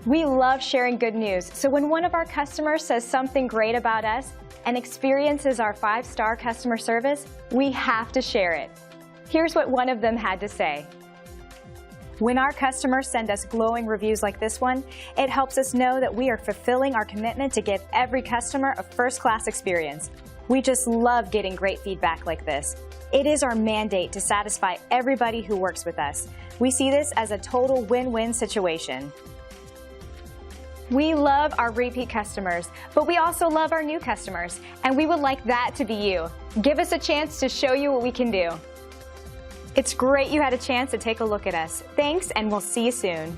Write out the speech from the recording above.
We love sharing good news, so when one of our customers says something great about us and experiences our 5-star customer service, we have to share it. Here's what one of them had to say. When our customers send us glowing reviews like this one, it helps us know that we are fulfilling our commitment to give every customer a first-class experience. We just love getting great feedback like this. It is our mandate to satisfy everybody who works with us. We see this as a total win-win situation. We love our repeat customers, but we also love our new customers, and we would like that to be you. Give us a chance to show you what we can do. It's great you had a chance to take a look at us. Thanks, and we'll see you soon.